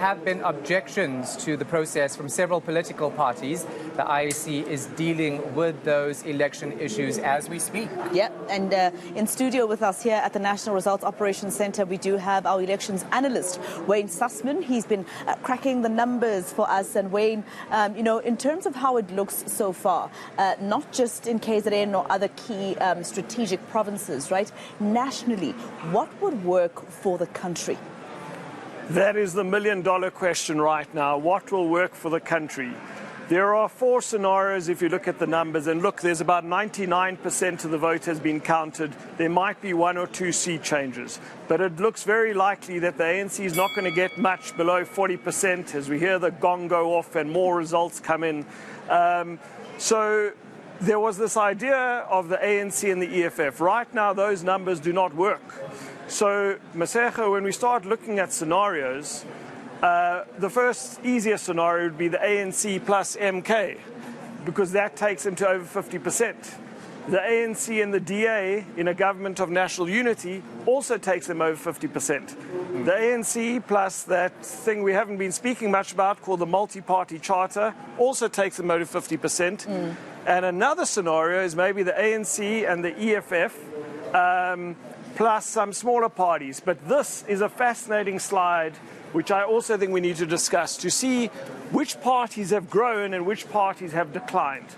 have been objections to the process from several political parties. The IEC is dealing with those election issues as we speak. Yeah, and in studio with us here at the National Results Operations Centre, we do have our elections analyst, Wayne Sussman. He's been cracking the numbers for us. And Wayne, in terms of how it looks so far, not just in KZN or other key strategic provinces, right? Nationally, what would work for the country? That is the million-dollar question right now. What will work for the country? There are four scenarios if you look at the numbers. And look, there's about 99% of the vote has been counted. There might be one or two seat changes. But it looks very likely that the ANC is not going to get much below 40% as we hear the gong go off and more results come in. So there was this idea of the ANC and the EFF. Right now, those numbers do not work. So, Masego, when we start looking at scenarios, the first easiest scenario would be the ANC plus MK, because that takes them to over 50%. The ANC and the DA in a government of national unity also takes them over 50%. The ANC plus that thing we haven't been speaking much about called the multi-party charter also takes them over 50%. And another scenario is maybe the ANC and the EFF plus some smaller parties. But this is a fascinating slide, which I also think we need to discuss, to see which parties have grown and which parties have declined.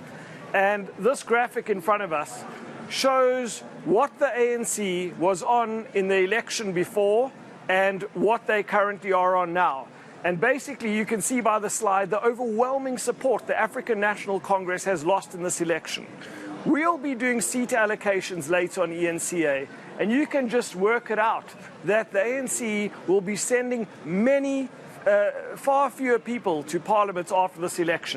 And this graphic in front of us shows what the ANC was on in the election before and what they currently are on now. And basically, you can see by the slide the overwhelming support the African National Congress has lost in this election. We'll be doing seat allocations later on eNCA, and you can just work it out that the ANC will be sending far fewer people to Parliament after this election.